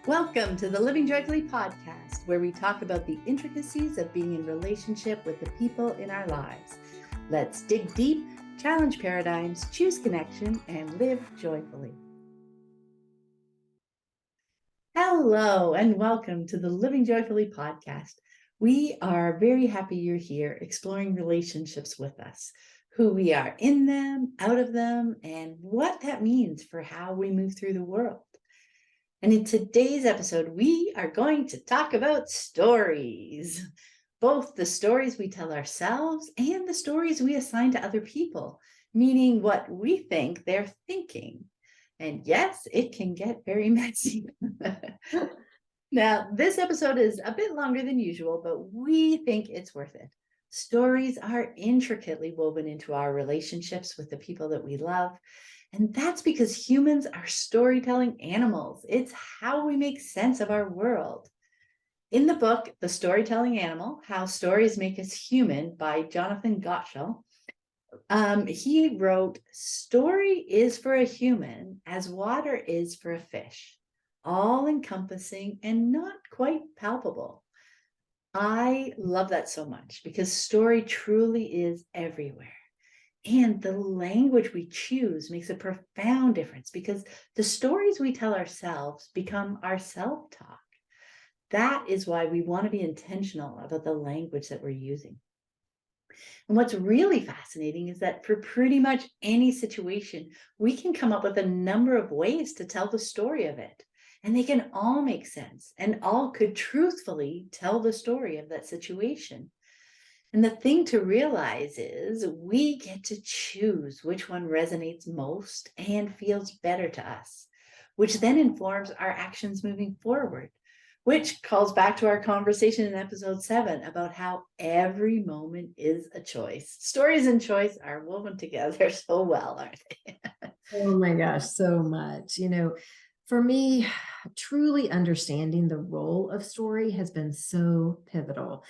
Welcome to the Living Joyfully podcast, where we talk about the intricacies of being in relationship with the people in our lives. Let's dig deep, challenge paradigms, choose connection, and live joyfully. Hello, and welcome to the Living Joyfully podcast. We are very happy you're here exploring relationships with us, who we are in them, out of them, and what that means for how we move through the world. And in today's episode, we are going to talk about stories, both the stories we tell ourselves and the stories we assign to other people, meaning what we think they're thinking. And yes, it can get very messy. Now, this episode is a bit longer than usual, but we think it's worth it. Stories are intricately woven into our relationships with the people that we love. And that's because humans are storytelling animals. It's how we make sense of our world. In the book, The Storytelling Animal, How Stories Make Us Human by Jonathan Gottschall, he wrote, "Story is for a human as water is for a fish, all encompassing and not quite palpable." I love that so much because story truly is everywhere. And the language we choose makes a profound difference because the stories we tell ourselves become our self-talk. That is why we want to be intentional about the language that we're using. And what's really fascinating is that for pretty much any situation, we can come up with a number of ways to tell the story of it. And they can all make sense and all could truthfully tell the story of that situation. And the thing to realize is we get to choose which one resonates most and feels better to us, which then informs our actions moving forward, which calls back to our conversation in episode 7 about how every moment is a choice. Stories and choice are woven together so well, aren't they? Oh my gosh, so much. For me, truly understanding the role of story has been so pivotal.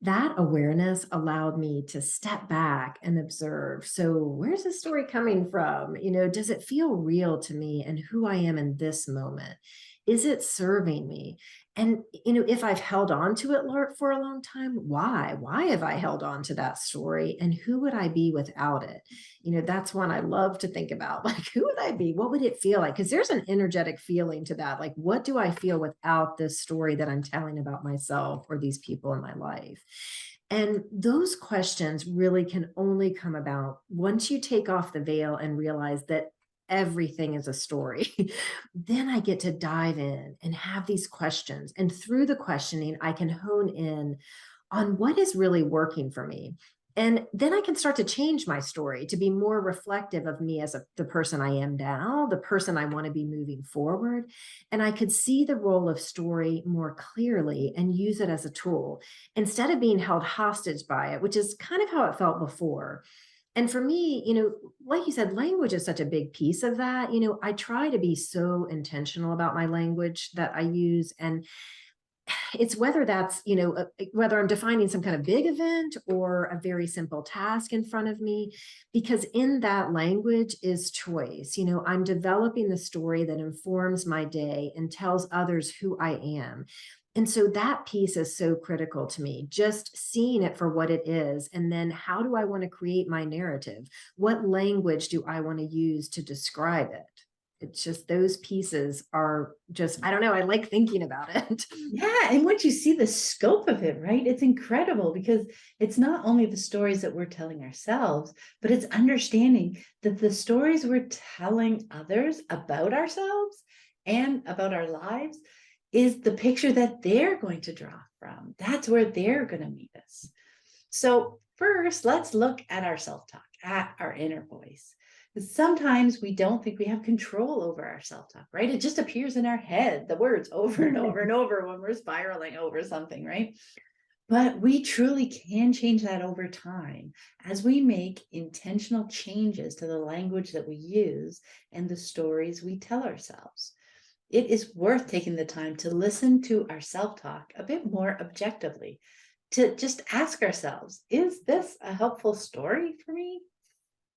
That awareness allowed me to step back and observe. So, where's the story coming from? Does it feel real to me and who I am in this moment? Is it serving me? And, if I've held on to it for a long time, why? Why have I held on to that story? And who would I be without it? That's one I love to think about. Like, who would I be? What would it feel like? Because there's an energetic feeling to that. Like, what do I feel without this story that I'm telling about myself or these people in my life? And those questions really can only come about once you take off the veil and realize that everything is a story. Then I get to dive in and have these questions. And through the questioning, I can hone in on what is really working for me. And then I can start to change my story to be more reflective of me as the person I am now, the person I want to be moving forward. And I could see the role of story more clearly and use it as a tool instead of being held hostage by it, which is kind of how it felt before. And for me, like you said, language is such a big piece of that. I try to be so intentional about my language that I use. And it's whether that's whether I'm defining some kind of big event or a very simple task in front of me, because in that language is choice. I'm developing the story that informs my day and tells others who I am. And so that piece is so critical to me, just seeing it for what it is. And then how do I want to create my narrative? What language do I want to use to describe it? It's just those pieces are just, I don't know, I like thinking about it. Yeah, and once you see the scope of it, right, it's incredible because it's not only the stories that we're telling ourselves, but it's understanding that the stories we're telling others about ourselves and about our lives is the picture that they're going to draw from. That's where they're going to meet us. So, first, let's look at our self talk, at our inner voice. Sometimes we don't think we have control over our self talk, right? It just appears in our head, the words over and over and over when we're spiraling over something, right? But we truly can change that over time as we make intentional changes to the language that we use and the stories we tell ourselves. It is worth taking the time to listen to our self talk a bit more objectively, to just ask ourselves, is this a helpful story for me?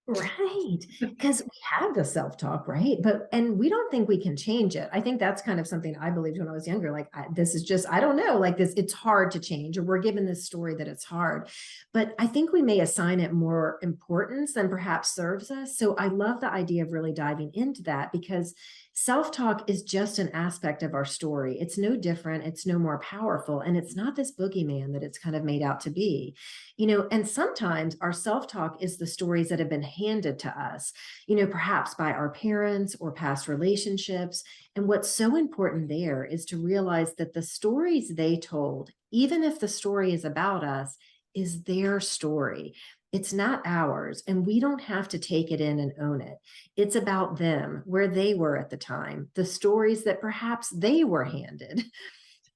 Right. Because we have the self-talk, right? And we don't think we can change it. I think that's kind of something I believed when I was younger. Like, this is just, I don't know, like this, it's hard to change, or we're given this story that it's hard. But I think we may assign it more importance than perhaps serves us. So I love the idea of really diving into that, because self-talk is just an aspect of our story. It's no different, it's no more powerful, and it's not this boogeyman that it's kind of made out to be. And sometimes our self-talk is the stories that have been handed to us, perhaps by our parents or past relationships. And what's so important there is to realize that the stories they told, even if the story is about us, is their story. It's not ours, and we don't have to take it in and own it. It's about them, where they were at the time, the stories that perhaps they were handed.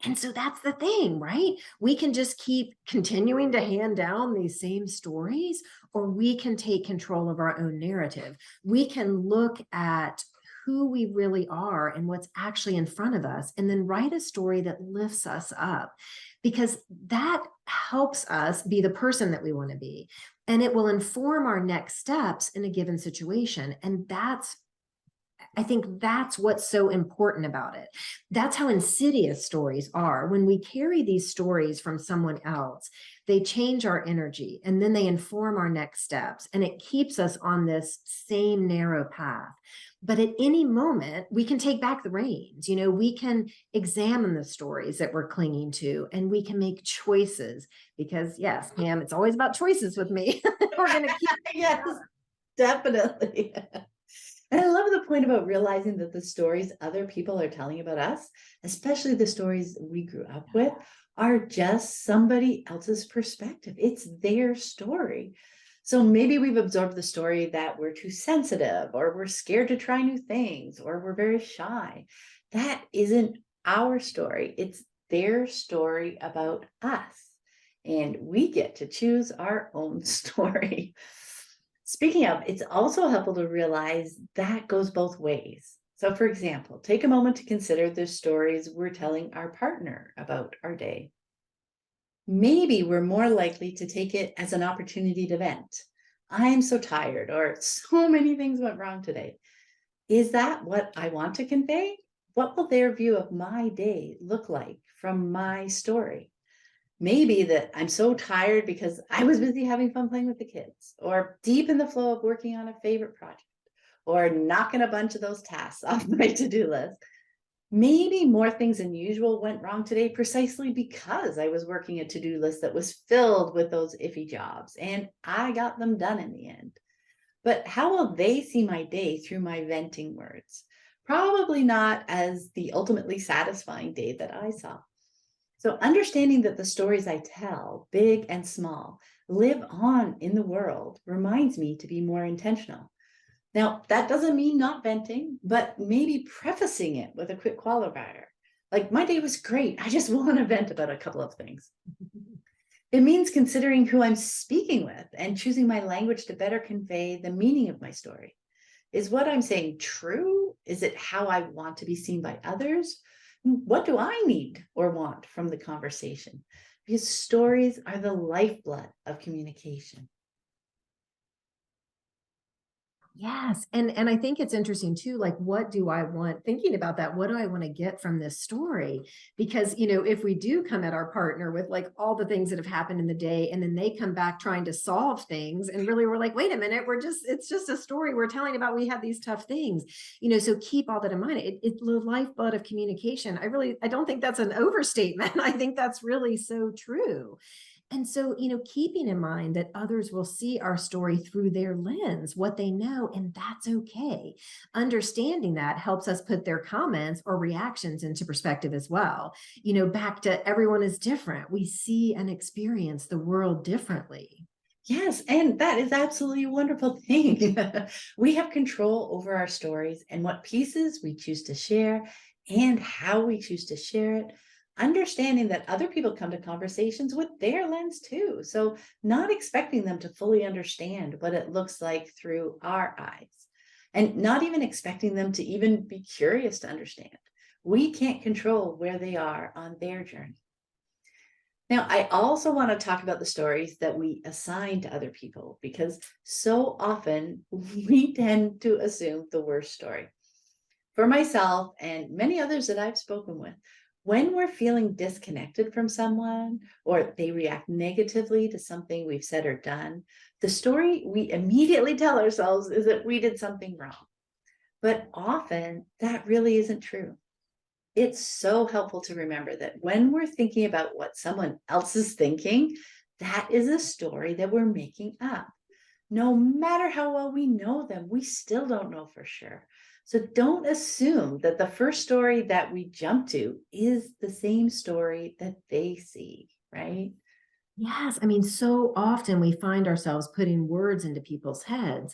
And so that's the thing, right? We can just keep continuing to hand down these same stories, or we can take control of our own narrative. We can look at who we really are and what's actually in front of us, and then write a story that lifts us up, because that helps us be the person that we want to be. And it will inform our next steps in a given situation. And I think that's what's so important about it. That's how insidious stories are. When we carry these stories from someone else, they change our energy, and then they inform our next steps, and it keeps us on this same narrow path. But at any moment, we can take back the reins. We can examine the stories that we're clinging to, and we can make choices, because yes, Pam, it's always about choices with me. We're going to keep. Yes, definitely. And I love the point about realizing that the stories other people are telling about us, especially the stories we grew up with, are just somebody else's perspective. It's their story. So maybe we've absorbed the story that we're too sensitive, or we're scared to try new things, or we're very shy. That isn't our story. It's their story about us. And we get to choose our own story. Speaking of, it's also helpful to realize that goes both ways. So, for example, take a moment to consider the stories we're telling our partner about our day. Maybe we're more likely to take it as an opportunity to vent. I'm so tired, or so many things went wrong today. Is that what I want to convey? What will their view of my day look like from my story? Maybe that I'm so tired because I was busy having fun playing with the kids, or deep in the flow of working on a favorite project, or knocking a bunch of those tasks off my to-do list. Maybe more things than usual went wrong today precisely because I was working a to-do list that was filled with those iffy jobs, and I got them done in the end. But how will they see my day through my venting words? Probably not as the ultimately satisfying day that I saw. So, understanding that the stories I tell, big and small, live on in the world reminds me to be more intentional. Now, that doesn't mean not venting, but maybe prefacing it with a quick qualifier. Like, my day was great. I just want to vent about a couple of things. It means considering who I'm speaking with and choosing my language to better convey the meaning of my story. Is what I'm saying true? Is it how I want to be seen by others? What do I need or want from the conversation? Because stories are the lifeblood of communication. Yes. And I think it's interesting too, like, what do I want, thinking about that, what do I want to get from this story? Because, if we do come at our partner with like all the things that have happened in the day, and then they come back trying to solve things, and really we're like, wait a minute, it's just a story we're telling about, we had these tough things, so keep all that in mind. It's the lifeblood of communication. I don't think that's an overstatement. I think that's really so true. And so, keeping in mind that others will see our story through their lens, what they know, and that's okay. Understanding that helps us put their comments or reactions into perspective as well. Back to everyone is different. We see and experience the world differently. Yes, and that is absolutely a wonderful thing. We have control over our stories and what pieces we choose to share and how we choose to share it. Understanding that other people come to conversations with their lens too. So, not expecting them to fully understand what it looks like through our eyes, and not even expecting them to even be curious to understand. We can't control where they are on their journey. Now, I also want to talk about the stories that we assign to other people because so often we tend to assume the worst story. For myself and many others that I've spoken with, when we're feeling disconnected from someone or they react negatively to something we've said or done, the story we immediately tell ourselves is that we did something wrong. But often that really isn't true. It's so helpful to remember that when we're thinking about what someone else is thinking, that is a story that we're making up. No matter how well we know them, we still don't know for sure. So don't assume that the first story that we jump to is the same story that they see, right? Yes, I mean, so often we find ourselves putting words into people's heads,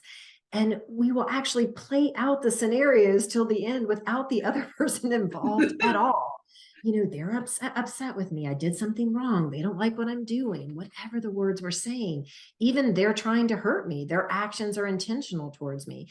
and we will actually play out the scenarios till the end without the other person involved at all. They're upset with me. I did something wrong. They don't like what I'm doing, whatever the words were saying. Even they're trying to hurt me. Their actions are intentional towards me.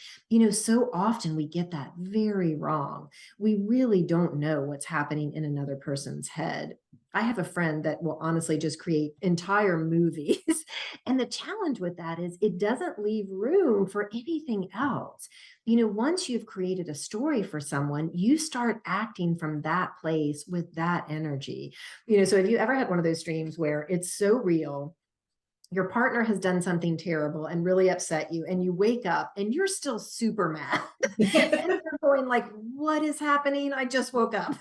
So often we get that very wrong. We really don't know what's happening in another person's head. I have a friend that will honestly just create entire movies. And the challenge with that is it doesn't leave room for anything else. Once you've created a story for someone, you start acting from that place with that energy. So have you ever had one of those dreams where it's so real? Your partner has done something terrible and really upset you, and you wake up and you're still super mad. And you're going like, what is happening? I just woke up.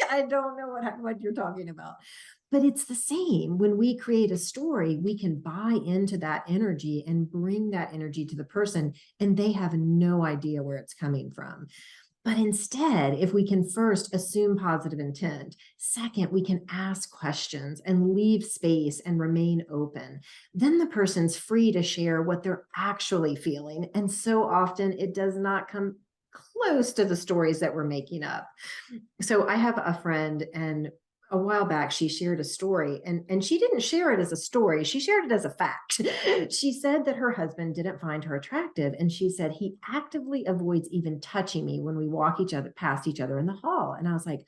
I don't know what you're talking about. But it's the same. When we create a story, we can buy into that energy and bring that energy to the person, and they have no idea where it's coming from. But instead, if we can first assume positive intent, second, we can ask questions and leave space and remain open, then the person's free to share what they're actually feeling. And so often it does not come close to the stories that we're making up. So I have a friend, and a while back she shared a story, and she didn't share it as a story, she shared it as a fact. She said that her husband didn't find her attractive, and she said he actively avoids even touching me when we walk each other past each other in the hall. And I was like,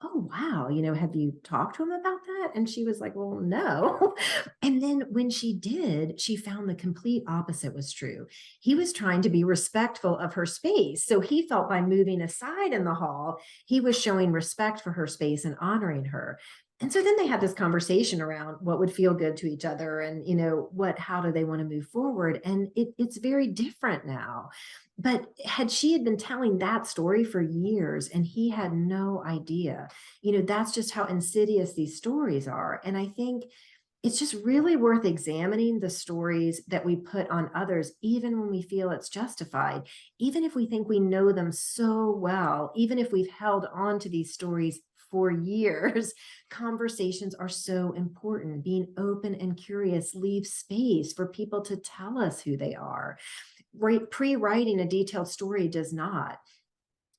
oh wow, have you talked to him about that? And she was like, well, no. And then when she did, she found the complete opposite was true. He was trying to be respectful of her space, so he felt by moving aside in the hall he was showing respect for her space and honoring her. And so then they had this conversation around what would feel good to each other, and how do they want to move forward. And it's very different now. But had she had been telling that story for years and he had no idea, that's just how insidious these stories are. And I think it's just really worth examining the stories that we put on others, even when we feel it's justified, even if we think we know them so well, even if we've held on to these stories for years. Conversations are so important. Being open and curious leaves space for people to tell us who they are. Pre-writing a detailed story does not.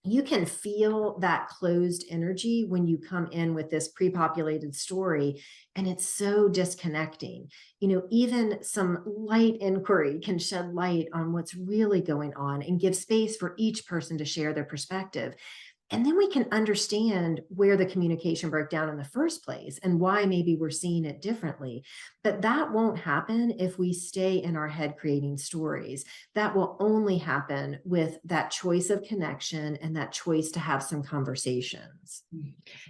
You can feel that closed energy when you come in with this pre-populated story, and it's so disconnecting. Even some light inquiry can shed light on what's really going on and give space for each person to share their perspective. And then we can understand where the communication broke down in the first place and why maybe we're seeing it differently. But that won't happen if we stay in our head creating stories. That will only happen with that choice of connection and that choice to have some conversations.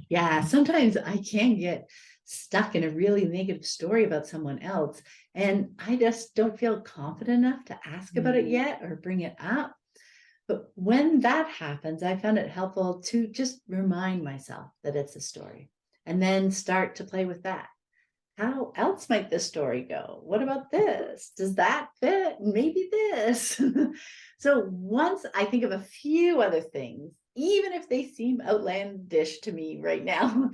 Yeah, sometimes I can get stuck in a really negative story about someone else, and I just don't feel confident enough to ask about it Mm. yet or bring it up. But when that happens, I found it helpful to just remind myself that it's a story and then start to play with that. How else might this story go? What about this? Does that fit? Maybe this. So once I think of a few other things, even if they seem outlandish to me right now,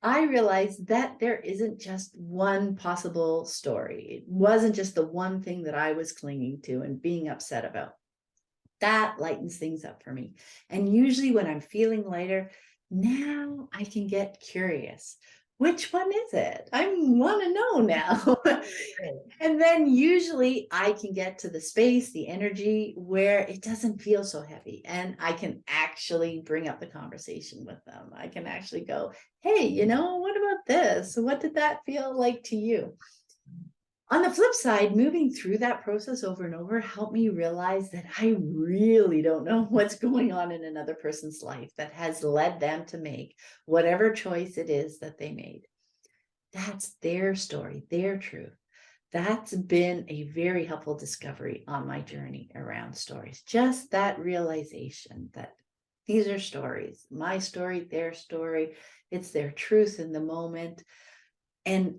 I realize that there isn't just one possible story. It wasn't just the one thing that I was clinging to and being upset about. That lightens things up for me. And usually when I'm feeling lighter, now I can get curious. which one is it? I want to know now. Right. And then usually I can get to the space, the energy where it doesn't feel so heavy. And I can actually bring up the conversation with them. I can actually go, hey, what about this? What did that feel like to you? On the flip side, moving through that process over and over helped me realize that I really don't know what's going on in another person's life that has led them to make whatever choice it is that they made. That's their story, their truth. That's been a very helpful discovery on my journey around stories. Just that realization that these are stories, my story, their story, it's their truth in the moment. And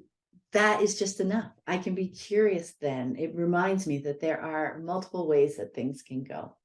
that is just enough. I can be curious then. It reminds me that there are multiple ways that things can go.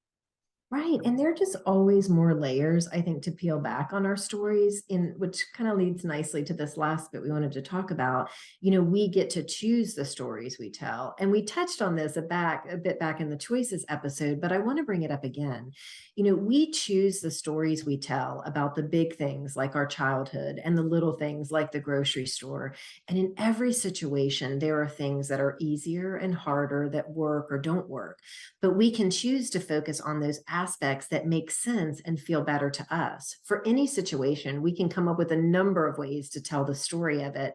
Right. And there are just always more layers, I think, to peel back on our stories, in which kind of leads nicely to this last bit we wanted to talk about. We get to choose the stories we tell. And we touched on this a bit back in the choices episode, but I want to bring it up again. We choose the stories we tell about the big things like our childhood and the little things like the grocery store. And in every situation, there are things that are easier and harder that work or don't work, but we can choose to focus on those aspects that make sense and feel better to us. For any situation, we can come up with a number of ways to tell the story of it.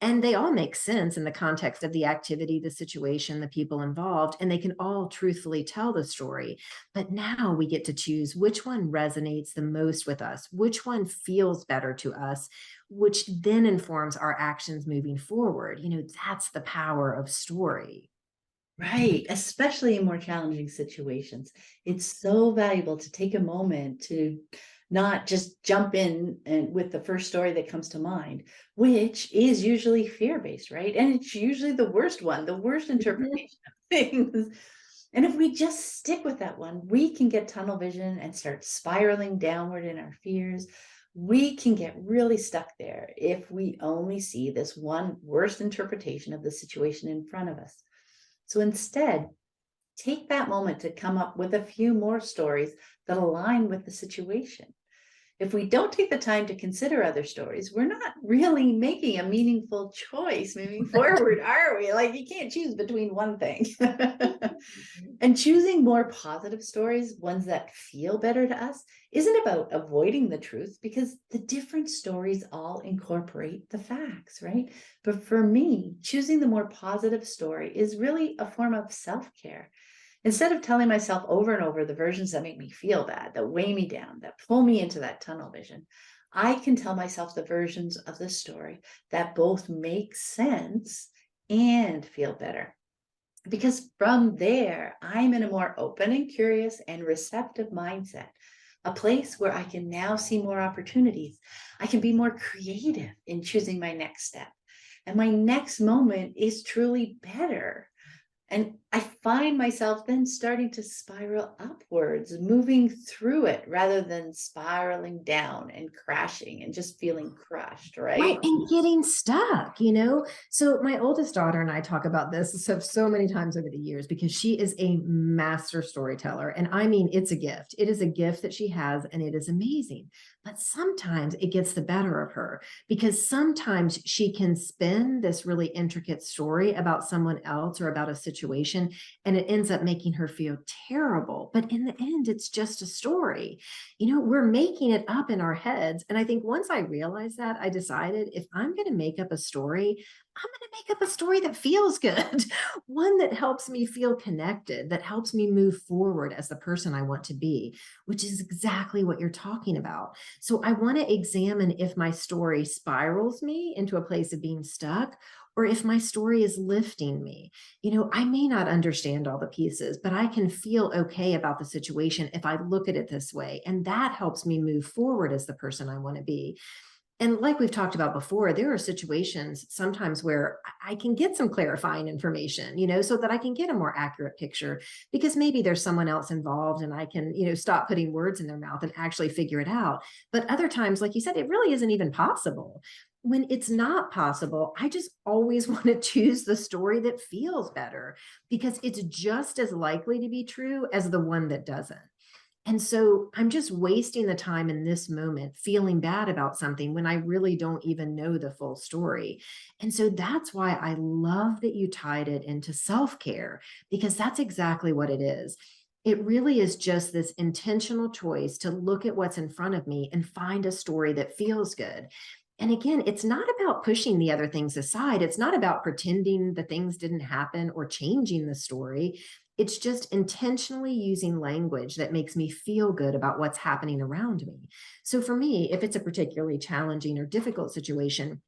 And they all make sense in the context of the activity, the situation, the people involved, and they can all truthfully tell the story. But now we get to choose which one resonates the most with us, which one feels better to us, which then informs our actions moving forward. That's the power of story. Right, especially in more challenging situations. It's so valuable to take a moment to not just jump in and with the first story that comes to mind, which is usually fear-based, right? And it's usually the worst one, the worst Mhm. interpretation of things. And if we just stick with that one, we can get tunnel vision and start spiraling downward in our fears. We can get really stuck there if we only see this one worst interpretation of the situation in front of us. So instead, take that moment to come up with a few more stories that align with the situation. If we don't take the time to consider other stories, we're not really making a meaningful choice moving forward, are we? Like, you can't choose between one thing. And choosing more positive stories, ones that feel better to us, isn't about avoiding the truth because the different stories all incorporate the facts, right? But for me, choosing the more positive story is really a form of self care. Instead of telling myself over and over the versions that make me feel bad, that weigh me down, that pull me into that tunnel vision, I can tell myself the versions of the story that both make sense and feel better. Because from there, I'm in a more open and curious and receptive mindset, a place where I can now see more opportunities. I can be more creative in choosing my next step. And my next moment is truly better. And I find myself then starting to spiral upwards, moving through it rather than spiraling down and crashing and just feeling crushed, Right, right? and getting stuck. So my oldest daughter and I talk about this so many times over the years because she is a master storyteller. And I mean, it's a gift. It is a gift that she has, and it is amazing. But sometimes it gets the better of her because sometimes she can spin this really intricate story about someone else or about a situation, and it ends up making her feel terrible. But in the end, it's just a story. We're making it up in our heads. And I think once I realized that, I decided if I'm going to make up a story, I'm going to make up a story that feels good, one that helps me feel connected, that helps me move forward as the person I want to be, which is exactly what you're talking about. So I want to examine if my story spirals me into a place of being stuck, or if my story is lifting me. I may not understand all the pieces, but I can feel okay about the situation if I look at it this way. And that helps me move forward as the person I want to be. And like we've talked about before, there are situations sometimes where I can get some clarifying information, so that I can get a more accurate picture because maybe there's someone else involved and I can, stop putting words in their mouth and actually figure it out. But other times, like you said, it really isn't even possible. When it's not possible, I just always want to choose the story that feels better because it's just as likely to be true as the one that doesn't. And so I'm just wasting the time in this moment feeling bad about something when I really don't even know the full story. And so that's why I love that you tied it into self care, because that's exactly what it is. It really is just this intentional choice to look at what's in front of me and find a story that feels good. And again, it's not about pushing the other things aside. It's not about pretending the things didn't happen or changing the story. It's just intentionally using language that makes me feel good about what's happening around me. So for me, if it's a particularly challenging or difficult situation,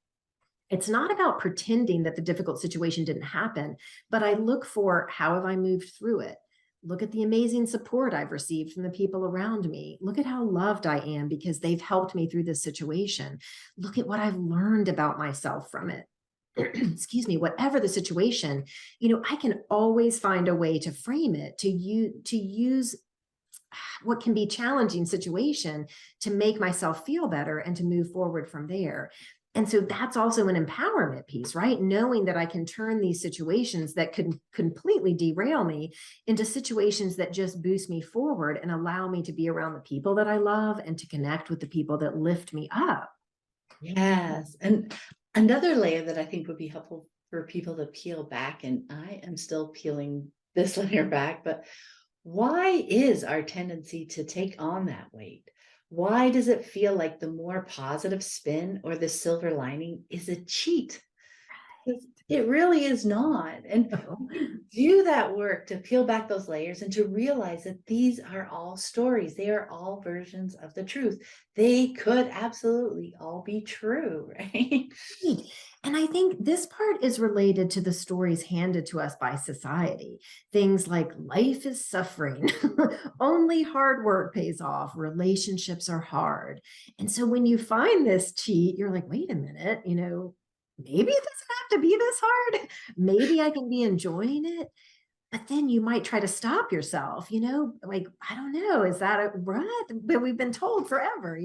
it's not about pretending that the difficult situation didn't happen, but I look for how have I moved through it? Look at the amazing support I've received from the people around me. Look at how loved I am because they've helped me through this situation. Look at what I've learned about myself from it. Excuse me, whatever the situation, I can always find a way to frame it, to use what can be challenging situation to make myself feel better and to move forward from there. And so that's also an empowerment piece, right? Knowing that I can turn these situations that could completely derail me into situations that just boost me forward and allow me to be around the people that I love and to connect with the people that lift me up. Yes. And another layer that I think would be helpful for people to peel back, and I am still peeling this layer back, but why is our tendency to take on that weight? Why does it feel like the more positive spin or the silver lining is a cheat? 'Cause it really is not. And we can do that work to peel back those layers and to realize that these are all stories. They are all versions of the truth. They could absolutely all be true, right? Right. And I think this part is related to the stories handed to us by society. Things like life is suffering, only hard work pays off, relationships are hard. And so when you find this cheat, you're like, wait a minute, maybe it doesn't have to be this hard. Maybe I can be enjoying it. But then you might try to stop yourself, like, I don't know, is that a what? But we've been told forever,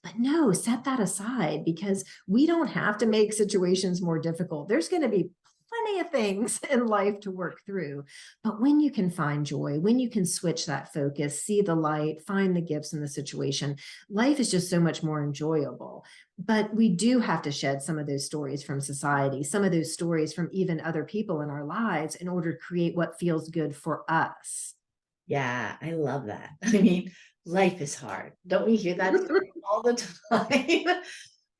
But no, set that aside because we don't have to make situations more difficult. There's going to be plenty of things in life to work through. But when you can find joy, when you can switch that focus, see the light, find the gifts in the situation, life is just so much more enjoyable. But we do have to shed some of those stories from society, some of those stories from even other people in our lives in order to create what feels good for us. Yeah, I love that. I mean, life is hard. Don't we hear that story all the time?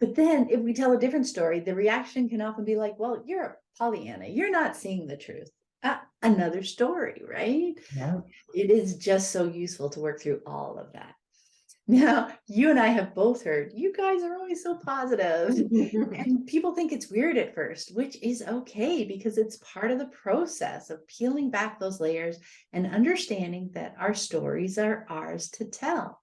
But then if we tell a different story, the reaction can often be like, well, you're a Pollyanna. You're not seeing the truth. Another story, right? Yeah. It is just so useful to work through all of that. Now, you and I have both heard, you guys are always so positive. And people think it's weird at first, which is okay because it's part of the process of peeling back those layers and understanding that our stories are ours to tell.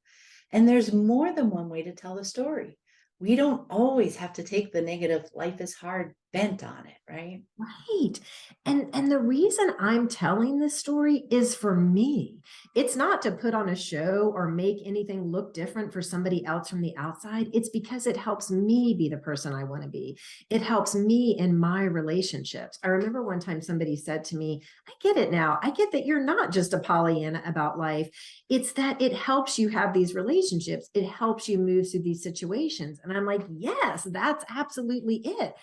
And there's more than one way to tell the story. We don't always have to take the negative life is hard bent on it, right? Right. And the reason I'm telling this story is for me. It's not to put on a show or make anything look different for somebody else from the outside. It's because it helps me be the person I want to be. It helps me in my relationships. I remember one time somebody said to me, I get it now. I get that you're not just a Pollyanna about life. It's that it helps you have these relationships. It helps you move through these situations. And I'm like, yes, that's absolutely it.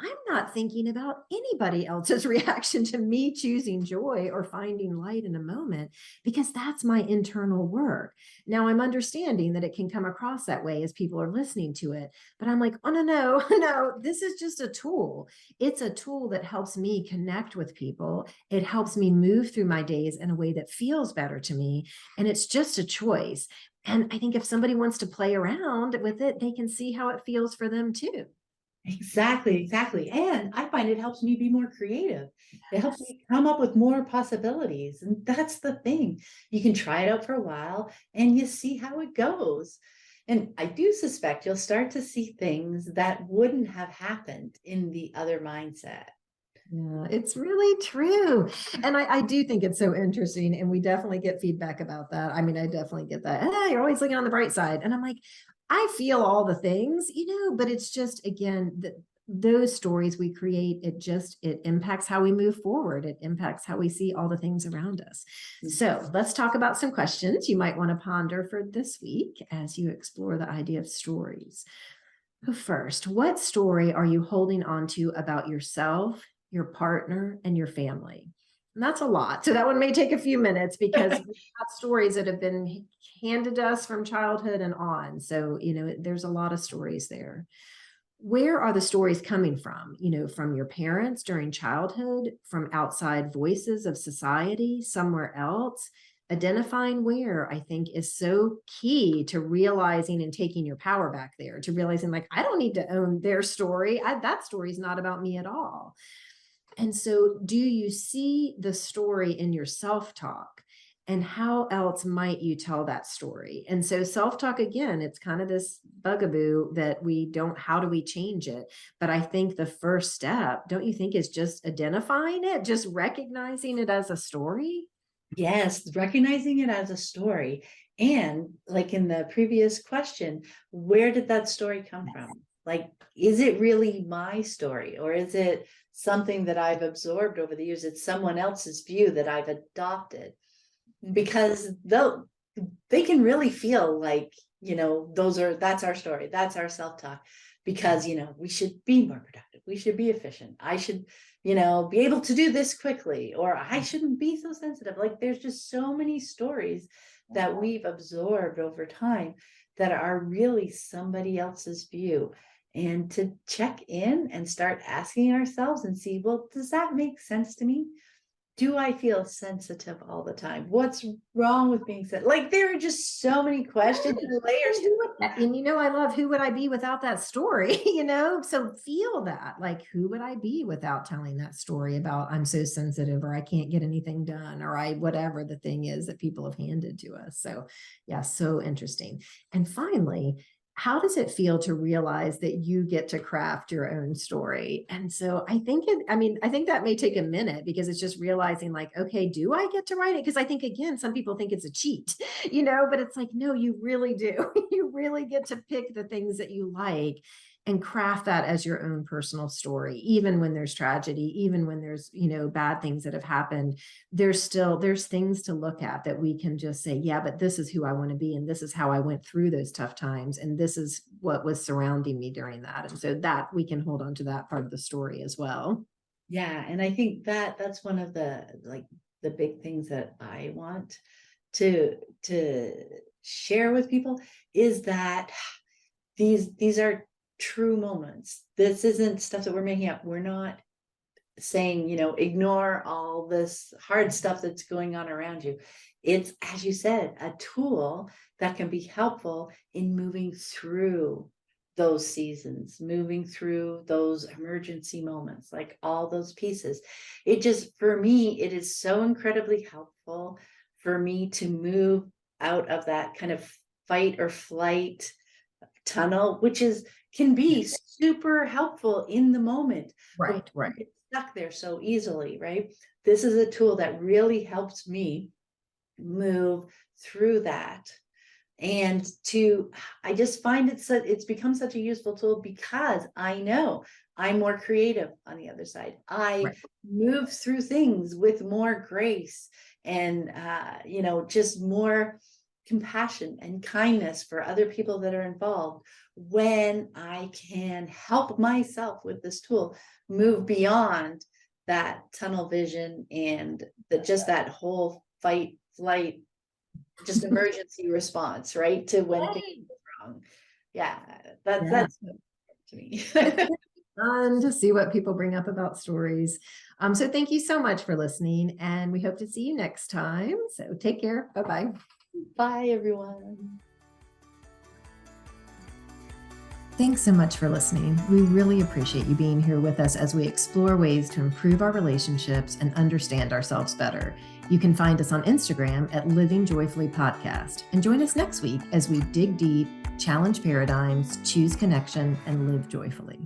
I'm not thinking about anybody else's reaction to me choosing joy or finding light in a moment because that's my internal work. Now I'm understanding that it can come across that way as people are listening to it, but I'm like, oh, no, no, no, this is just a tool. It's a tool that helps me connect with people. It helps me move through my days in a way that feels better to me. And it's just a choice. And I think if somebody wants to play around with it, they can see how it feels for them too. Exactly, exactly. And I find it helps me be more creative. It helps me come up with more possibilities. And that's the thing. You can try it out for a while and you see how it goes. And I do suspect you'll start to see things that wouldn't have happened in the other mindset. Yeah, it's really true. And I do think it's so interesting. And we definitely get feedback about that. I mean, I definitely get that. Ah, you're always looking on the bright side. And I'm like, I feel all the things, but it's just, again, that those stories we create, it impacts how we move forward. It impacts how we see all the things around us. So let's talk about some questions you might want to ponder for this week as you explore the idea of stories. First, what story are you holding on to about yourself, your partner, and your family? And that's a lot. So that one may take a few minutes because we have stories that have been handed to us from childhood and on. So, there's a lot of stories there. Where are the stories coming from? From your parents during childhood, from outside voices of society, somewhere else? Identifying where, I think, is so key to realizing and taking your power back there, to realizing like, I don't need to own their story. That story is not about me at all. And so do you see the story in your self-talk? And how else might you tell that story? And so self-talk, again, it's kind of this bugaboo that how do we change it? But I think the first step, don't you think, is just identifying it, just recognizing it as a story? Yes, recognizing it as a story. And like in the previous question, where did that story come from? Like, is it really my story, or is it something that I've absorbed over the years? It's someone else's view that I've adopted. Because though they can really feel like, that's our story, that's our self-talk, because we should be more productive, we should be efficient, I should be able to do this quickly, or I shouldn't be so sensitive. Like, there's just so many stories that we've absorbed over time that are really somebody else's view. And to check in and start asking ourselves and see, well, does that make sense to me? Do I feel sensitive all the time? What's wrong with being sensitive? Like, there are just so many questions and layers. And I love, who would I be without that story? So feel that, like, who would I be without telling that story about I'm so sensitive, or I can't get anything done, or whatever the thing is that people have handed to us. So yeah, so interesting. And finally, how does it feel to realize that you get to craft your own story? And so I think that may take a minute, because it's just realizing like, okay, do I get to write it? Because I think, again, some people think it's a cheat, but it's like, no, you really do. You really get to pick the things that you like and craft that as your own personal story. Even when there's tragedy, even when there's, bad things that have happened, there's things to look at that we can just say, yeah, but this is who I want to be. And this is how I went through those tough times. And this is what was surrounding me during that. And so that we can hold on to that part of the story as well. Yeah. And I think that's one of the big things that I want to share with people, is that these are true moments. This isn't stuff that we're making up. We're not saying, ignore all this hard stuff that's going on around you. It's, as you said, a tool that can be helpful in moving through those seasons, moving through those emergency moments, like all those pieces. It just, for me, it is so incredibly helpful for me to move out of that kind of fight or flight tunnel, which can be super helpful in the moment. Right. Get stuck there so easily, right? This is a tool that really helps me move through that. And I just find it's become such a useful tool, because I know I'm more creative on the other side. I move through things with more grace and, just more compassion and kindness for other people that are involved, when I can help myself with this tool move beyond that tunnel vision and that whole fight, flight, just emergency response, right? To when things go wrong. Yeah, that's to me. Fun to see what people bring up about stories. So thank you so much for listening, and we hope to see you next time. So take care. Bye-bye. Bye, everyone. Thanks so much for listening. We really appreciate you being here with us as we explore ways to improve our relationships and understand ourselves better. You can find us on Instagram at Living Joyfully Podcast, and join us next week as we dig deep, challenge paradigms, choose connection, and live joyfully.